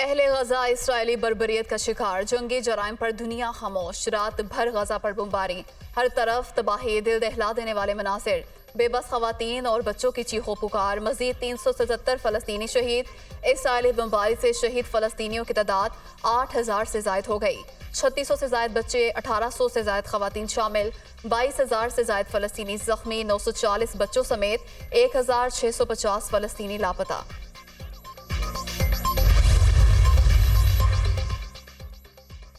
अहले गजा इसराइली बर्बरियत का शिकार, जंगी जराइम पर दुनिया खामोश। रात भर गजा पर बमबारी, हर तरफ तबाही, दिल दहला देने वाले मनासिर, बेबस खवातीन और बच्चों की चीखों पुकार। मजीद 377 फलस्तीनी शहीद। इसराइली बमबारी से शहीद फलस्तीनियों की तादाद 8000 से जायद हो गई। 3600 से जायद बच्चे, 1800 से जायद खवातीन शामिल, 22000 से जायद फलस्तीनी जख्मी, 940 बच्चों समेत 1650 फलस्तीनी लापता।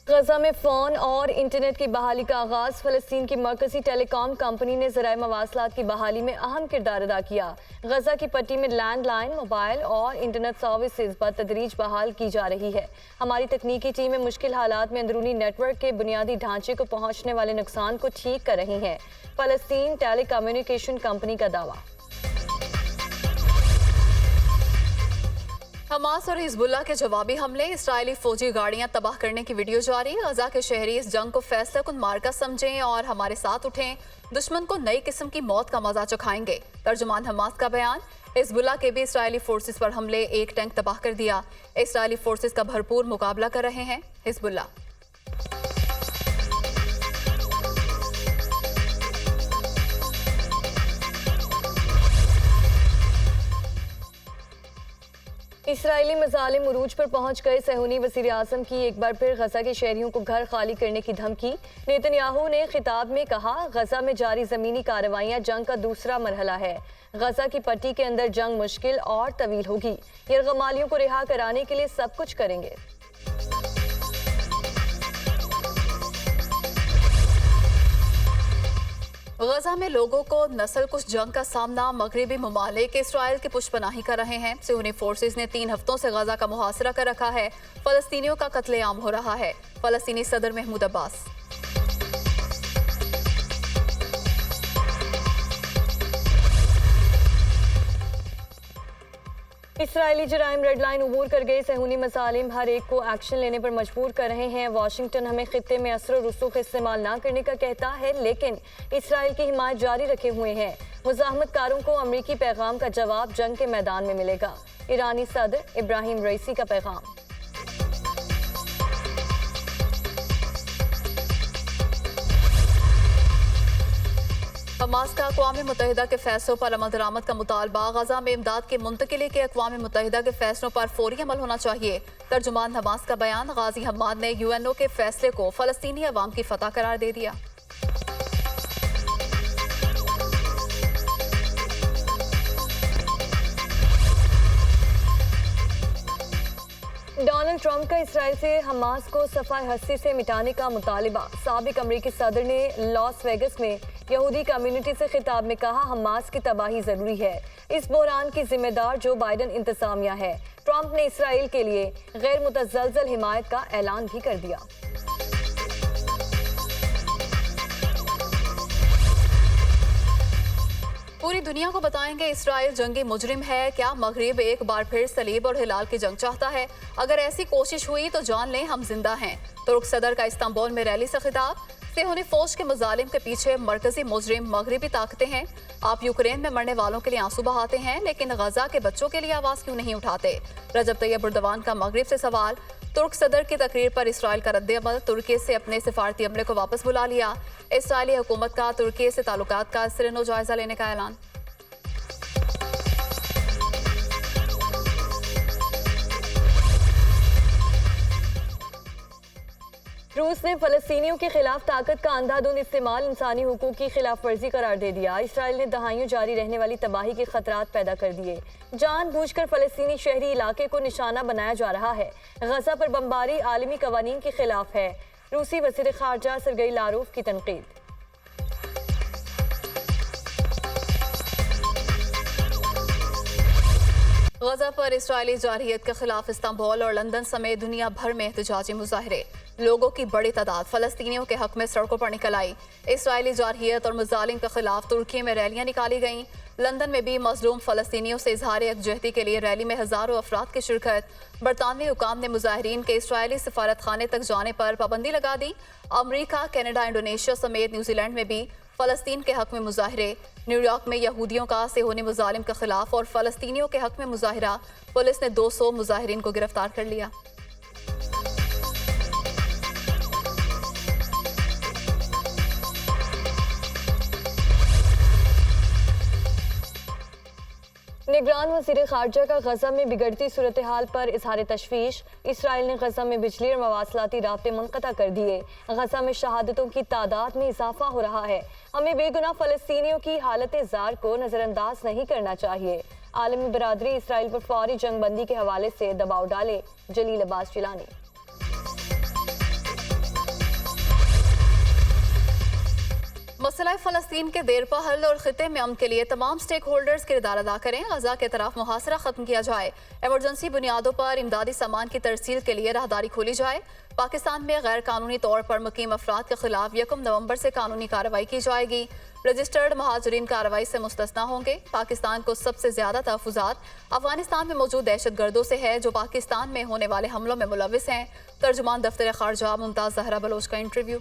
गजा में फ़ोन और इंटरनेट की बहाली का आगाज। फ़लस्तीन की मरकजी टेलीकॉम कंपनी ने ज़राए मवासलात की बहाली में अहम किरदार अदा किया। गजा की पट्टी में लैंडलाइन, मोबाइल और इंटरनेट सर्विसेज बतदरीज बहाल की जा रही है। हमारी तकनीकी टीमें मुश्किल हालात में अंदरूनी नेटवर्क के बुनियादी ढांचे को पहुंचने वाले नुकसान को ठीक कर रही हैं। फ़लस्तीन टेलीकम्युनिकेशन कंपनी का दावा। हमास और हिजबुल्लाह के जवाबी हमले, इसराइली फौजी गाड़ियां तबाह करने की वीडियो जारी। गजा के शहरी इस जंग को फैसलाकुन मार्का समझें और हमारे साथ उठें, दुश्मन को नई किस्म की मौत का मजा चखाएंगे। तर्जुमान हमास का बयान। हिजबुल्लाह के भी इसराइली फोर्सेस पर हमले, एक टैंक तबाह कर दिया। इसराइली फोर्सेस का भरपूर मुकाबला कर रहे हैं हिजबुल्लाह। इसराइली मजालिम उरूज पर पहुंच गए। सहूनी वज़ीर आज़म की एक बार फिर गजा के शहरियों को घर खाली करने की धमकी। नेतन्याहू ने खिताब में कहा, गजा में जारी ज़मीनी कार्रवाइयाँ जंग का दूसरा मरहला है। गजा की पट्टी के अंदर जंग मुश्किल और तवील होगी। यरगमालियों को रिहा कराने के लिए सब कुछ करेंगे। गजा में लोगों को नस्ल कुछ जंग का सामना। मगरबी ममालिक इसराइल की पुष्पनाही कर रहे हैं। सहूनी फोर्सेस ने 3 हफ्तों से गजा का मुहासरा कर रखा है। फलस्तीनियों का कत्लेआम हो रहा है। फलस्तीनी सदर महमूद अब्बास। इसराइली जराइम रेड लाइन अबूर कर गए। सहूनी मसालिम हर एक को एक्शन लेने पर मजबूर कर रहे हैं। वाशिंगटन हमें खित्ते में असर और रसूख इस्तेमाल ना करने का कहता है, लेकिन इसराइल की हिमायत जारी रखे हुए हैं। मुज़ाहमतकारों को अमरीकी पैगाम का जवाब जंग के मैदान में मिलेगा। ईरानी सदर इब्राहिम रईसी का पैगाम। हमास का अक़वाम मुत्तहिदा के फैसलों पर अमल दरामद का मुतालबा। गजा में इमदाद के मुंतकिली के अक़वाम मुत्तहिदा के फैसलों पर फौरी अमल होना चाहिए। तर्जुमान हमास का बयान। गाजी हम्माद ने UNO के फैसले को फ़लस्तीनी अवाम की फतह करार दे दिया। डोनाल्ड ट्रंप का इसराइल से हमास को सफ़ाए हस्ती से मिटाने का मुतालिबा। साबिक अमरीकी सदर ने लॉस वेगस में यहूदी कम्युनिटी से खिताब में कहा, हमास की तबाही ज़रूरी है। इस बहरान की जिम्मेदार जो बाइडन इंतज़ामिया है। ट्रंप ने इसराइल के लिए गैर मुतज़लज़ल हिमायत का ऐलान भी कर दिया। पूरी दुनिया को बताएंगे इसराइल जंगी मुजरिम है क्या? मगरिब एक बार फिर सलीब और हिलाल की जंग चाहता है? अगर ऐसी कोशिश हुई तो जान लें हम जिंदा हैं। तुर्क सदर का इस्तांबुल में रैली से खिताब। सेहूनी फौज के मुजालिम के पीछे मरकजी मुजरिम मगरिबी ताकतें हैं। आप यूक्रेन में मरने वालों के लिए आंसू बहाते हैं, लेकिन गजा के बच्चों के लिए आवाज क्यों नहीं उठाते? रजब तैयब एर्दोगान का मगरिब से सवाल। तुर्क सदर की तकरीर पर इसराइल का रद्द-ए-अमल। तुर्की से अपने सिफारती अमले को वापस बुला लिया। इसराइली हुकूमत का तुर्की से ताल्लुकात का सिरनो जायजा लेने का ऐलान। रूस ने फलस्तीनियों के खिलाफ ताकत का अंधाधुंध इस्तेमाल इंसानी हुकूक की खिलाफ वर्जी करार दे दिया। इसराइल ने दहाइयों जारी रहने वाली तबाही के खतरात पैदा कर दिए। जानबूझकर फलस्तीनी शहरी इलाके को निशाना बनाया जा रहा है। गजा पर बमबारी आलमी कवानीन के खिलाफ है। रूसी वज़ीर ख़ारजा सरगई लारोफ की तनकीद। गजा पर इसराइली जारहियत के खिलाफ इस्तांबुल और लंदन समेत दुनिया भर में एहतजाजी मुजाहरे। लोगों की बड़ी तादाद फलस्तीनियों के हक में सड़कों पर निकल आई। इसराइली जारहियत और मुजालिम के खिलाफ तुर्की में रैलियां निकाली गईं। लंदन में भी मजलूम फलस्तीनियों से इजहार यकजहती के लिए रैली में हजारों अफराद की शिरकत। बरतानवी हुकाम ने मुजाहिरीन के इसराइली सफारत खाने तक जाने पर पाबंदी लगा दी। अमरीका, कनाडा, इंडोनेशिया समेत न्यूजीलैंड में भी फलस्तीन के हक में मुजाहरे। न्यूयॉर्क में यहूदियों का सेहूनी मुजालिम के खिलाफ और फलस्तीनियों के हक में मुजाहरा। पुलिस ने 200 मुजाहिरीन को गिरफ्तार कर लिया। निगरान वज़ीर ख़ारजा का गजा में बिगड़ती सूरत हाल पर इजहार तशवीश। इसराइल ने गजा में बिजली और मवासलाती राब्ते मुनक़ता कर दिए। गजा में शहादतों की तादाद में इजाफा हो रहा है। हमें बेगुनाह फ़लस्तीनियों की हालत ज़ार को नज़रअंदाज नहीं करना चाहिए। आलमी बरादरी इसराइल पर फौरी जंगबंदी के हवाले से दबाव डाले। जलील अब्बास जिलानी। मसला फ़लस्तीन के देरपा हल और ख़िते में अमन के लिए तमाम स्टेक होल्डर्स किरदार अदा करें। गजा के तरफ मुहासरा ख़त्म किया जाए। एमरजेंसी बुनियादों पर इमदादी सामान की तरसील के लिए राहदारी खोली जाए। पाकिस्तान में गैर कानूनी तौर पर मुकीम अफराद के खिलाफ 1 नवंबर से कानूनी कार्रवाई की जाएगी। रजिस्टर्ड महाजरीन कार्रवाई से मुस्तस्ना होंगे। पाकिस्तान को सबसे ज्यादा तहफ़्फ़ुज़ात अफगानिस्तान में मौजूद दहशत गर्दों से है जो पाकिस्तान में होने वाले हमलों में मुलविस हैं। तर्जुमान दफ्तर ख़ारजा मुमताज़ ज़हरा बलोच का इंटरव्यू।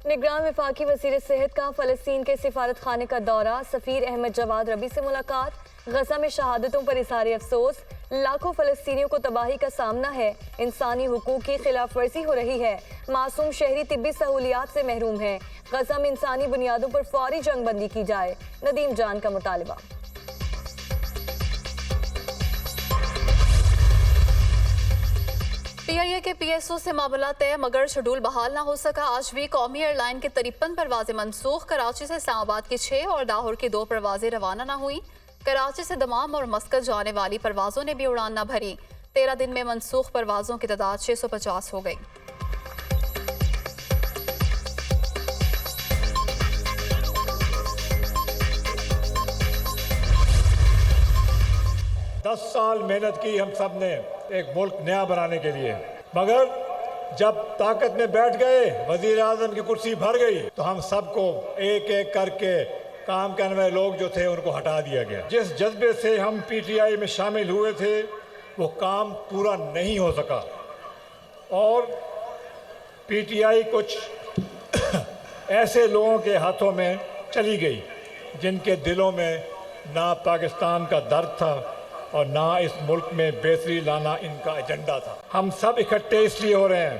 निगरान वफाकी वज़ीर सेहत का फ़लस्तीन के सिफारत खाने का दौरा। सफ़ीर अहमद जवाद रबी से मुलाकात। गजा में शहादतों पर इज़हार अफसोस। लाखों फ़लस्तीनियों को तबाही का सामना है। इंसानी हुकूक की खिलाफ वर्जी हो रही है। मासूम शहरी तिब्बी सहूलियात से महरूम हैं। गजा में इंसानी बुनियादों पर फौरी जंगबंदी की जाए। नदीम जान का मुतालबा। PIA के PSO से मामला तय मगर शेड्यूल बहाल ना हो सका। आज भी कौमी एयरलाइन की 53 परवाजें मनसूख। कराची से इस्लामाबाद की 6 और लाहौर की 2 परवाजें रवाना ना हुई। कराची से दमाम और मस्कत जाने वाली परवाजों ने भी उड़ान ना भरी। 13 दिन में मनसूख परवाजों की तादाद 650 हो गई। दस साल मेहनत की हम सब ने एक मुल्क नया बनाने के लिए, मगर जब ताकत में बैठ गए, वजीर आजम की कुर्सी भर गई, तो हम सबको एक एक करके काम करने वाले लोग जो थे उनको हटा दिया गया। जिस जज्बे से हम PTI में शामिल हुए थे वो काम पूरा नहीं हो सका और PTI कुछ ऐसे लोगों के हाथों में चली गई जिनके दिलों में ना पाकिस्तान का दर्द था और ना इस मुल्क में बेहतरी लाना इनका एजेंडा था। हम सब इकट्ठे इसलिए हो रहे हैं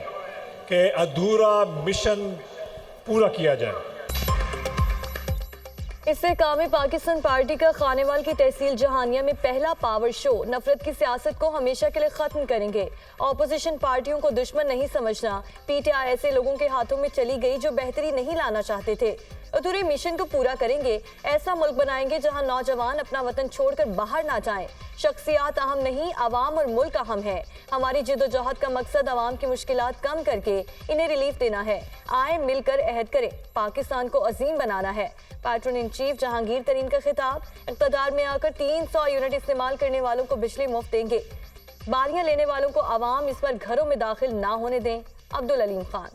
कि अधूरा मिशन पूरा किया जाए। इससे कामी पाकिस्तान पार्टी का खानेवाल की तहसील जहानिया में पहला पावर शो। नफरत की सियासत को हमेशा के लिए खत्म करेंगे। ऑपोजिशन पार्टियों को दुश्मन नहीं समझना। PTI ऐसे लोगों के हाथों में चली गई जो बेहतरी नहीं लाना चाहते थे। अधूरे मिशन को पूरा करेंगे। ऐसा मुल्क बनाएंगे जहां नौजवान अपना वतन छोड़कर बाहर ना जाएं। शख्सियात अहम नहीं, आवाम और मुल्क अहम है। हमारी जिद्दोजहद का मकसद आवाम की मुश्किलात कम करके इन्हें रिलीफ देना है। आए मिलकर अहद करें, पाकिस्तान को अजीम बनाना है। पैट्रन इन चीफ जहांगीर तरीन का खिताब। इक़्तिदार में आकर 300 यूनिट इस्तेमाल करने वालों को बिजली मुफ्त देंगे। बारियां लेने वालों को आवाम इस पर घरों में दाखिल ना होने दें। अब्दुल अलीम खान।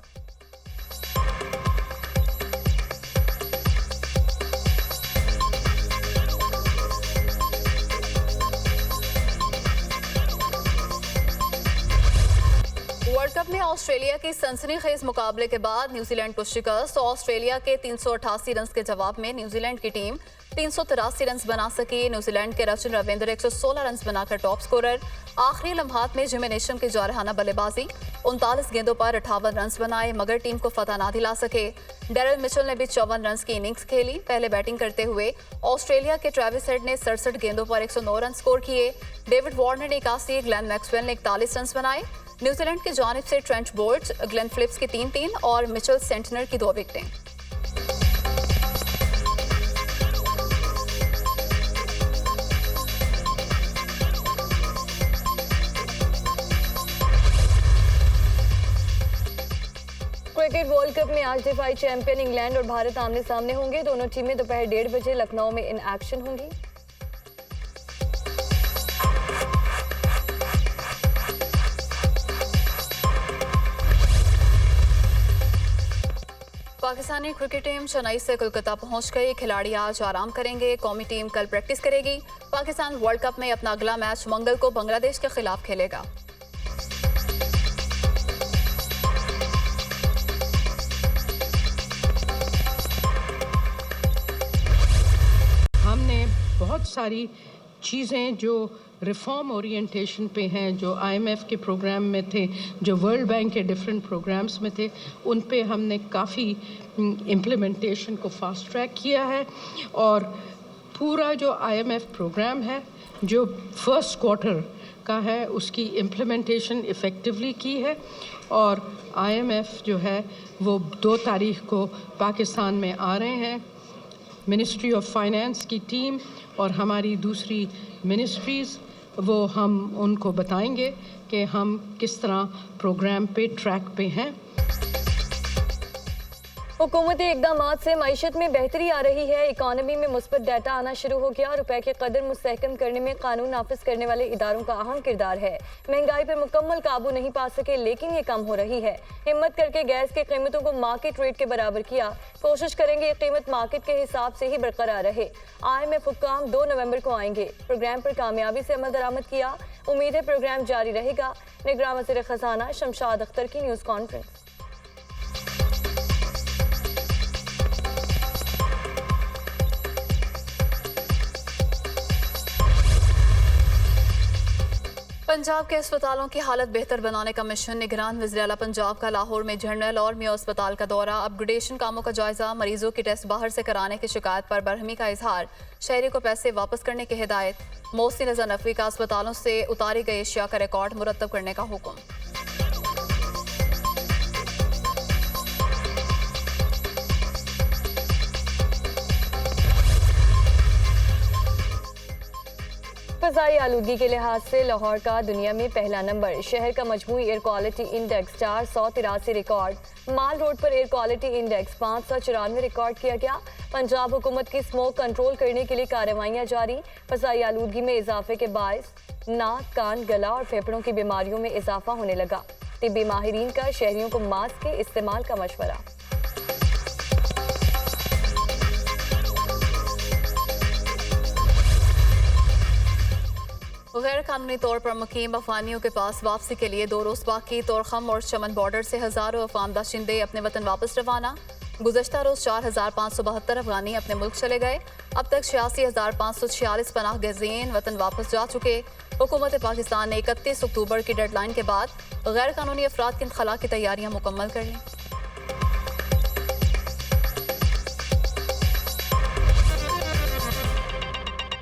वर्ल्ड कप में ऑस्ट्रेलिया के सनसनीखेज मुकाबले के बाद न्यूजीलैंड को शिकस्त। ऑस्ट्रेलिया के 388 रन के जवाब में न्यूजीलैंड की टीम 383 रन बना सकी। न्यूजीलैंड के रचिन रविंद्र 116 रन बनाकर टॉप स्कोरर। आखिरी लम्हात में जिम नेशम की जारहाना बल्लेबाजी। 39 गेंदों पर 58 रन बनाए मगर टीम को फतह ना दिला सके। डेरिल मिचेल ने भी 54 रन की इनिंग्स खेली। पहले बैटिंग करते हुए ऑस्ट्रेलिया के ट्रेविस हेड ने 67 गेंदों पर 109 रन स्कोर किए। डेविड वार्नर ने 81, ग्लेन मैक्सवेल ने 41 रन बनाए। न्यूजीलैंड की जानिब से ट्रेंट बोल्ट, ग्लेन फिलिप्स की 3-3 और मिचेल सेंटनर की 2 विकेटें। क्रिकेट वर्ल्ड कप में आज दिफाई चैंपियन इंग्लैंड और भारत आमने सामने होंगे। दोनों टीमें दोपहर 1:30 बजे लखनऊ में इन एक्शन होंगी। पाकिस्तानी क्रिकेट टीम चेन्नई से कोलकाता पहुंच गई। खिलाड़ी आज आराम करेंगे। कौमी टीम कल प्रैक्टिस करेगी। पाकिस्तान वर्ल्ड कप में अपना अगला मैच मंगल को बांग्लादेश के खिलाफ खेलेगा। हमने बहुत सारी चीज़ें जो रिफॉर्म ओरिएंटेशन पे हैं, जो IMF के प्रोग्राम में थे, जो वर्ल्ड बैंक के डिफरेंट प्रोग्राम्स में थे, उन पे हमने काफ़ी इम्प्लीमेंटेशन को फास्ट ट्रैक किया है। और पूरा जो IMF प्रोग्राम है जो फर्स्ट क्वार्टर का है उसकी इम्प्लीमेंटेशन इफ़ेक्टिवली की है। और IMF जो है वो 2 तारीख को पाकिस्तान में आ रहे हैं। मिनिस्ट्री ऑफ फाइनेंस की टीम और हमारी दूसरी मिनिस्ट्रीज़, वो हम उनको बताएंगे कि हम किस तरह प्रोग्राम पे ट्रैक पे हैं। हुकूमती इक़दामात से मईशत में बेहतरी आ रही है। इकॉनमी में मुस्बत डाटा आना शुरू हो गया। रुपए की कदर मुस्तहकम करने में कानून नाफिज करने वाले इदारों का अहम किरदार है। महंगाई पर मुकम्मल काबू नहीं पा सके लेकिन ये कम हो रही है। हिम्मत करके गैस की कीमतों को मार्केट रेट के बराबर किया। कोशिश करेंगे ये कीमत मार्केट के हिसाब से ही बरकरार रहे। IMF हुक्काम 2 नवंबर को आएंगे। प्रोग्राम पर कामयाबी से अमल दरामद किया। उम्मीद है प्रोग्राम जारी रहेगा। निगरान वज़ीर ख़ज़ाना शमशाद अख्तर की न्यूज़ कॉन्फ्रेंस। पंजाब के अस्पतालों की हालत बेहतर बनाने का मिशन। निगरान वज़ीर आला पंजाब का लाहौर में जनरल और मेयो अस्पताल का दौरा। अपग्रेडेशन कामों का जायजा। मरीजों की टेस्ट बाहर से कराने की शिकायत पर बरहमी का इजहार। शहरी को पैसे वापस करने की हिदायत। मोहसिन रज़ा नकवी का अस्पतालों से उतारी गई अशिया का रिकॉर्ड मुरतब करने का हुक्म। फ़ज़ाई आलूगी के लिहाज से लाहौर का दुनिया में पहला नंबर। शहर का मजमूई एयर क्वालिटी इंडेक्स 483 रिकॉर्ड। माल रोड पर एयर क्वालिटी इंडेक्स 594 रिकॉर्ड किया गया। पंजाब हुकूमत की स्मोक कंट्रोल करने के लिए कार्रवाइयाँ जारी। फ़ज़ाई आलूगी में इजाफे के बायस नाक, कान, गला और फेफड़ों की बीमारियों में इजाफा होने लगा। तिब्बी माहिरीन का शहरियों को मास्क के इस्तेमाल का मशवरा। गैर कानूनी तौर पर मुकीम अफगानियों के पास वापसी के लिए 2 रोज़ बाकी। तोरखम और चमन बॉर्डर से हज़ारों अफगान बाशिंदे अपने वतन वापस रवाना। गुज़श्ता रोज़ 4572 अफगानी अपने मुल्क चले गए। अब तक 86,546 पनाह गज़ीन वतन वापस जा चुके। हुकूमत पाकिस्तान ने 31 अक्टूबर की डेडलाइन के बाद गैर कानूनी अफराद के इनखला की तैयारियाँ मुकम्मल कर लीं।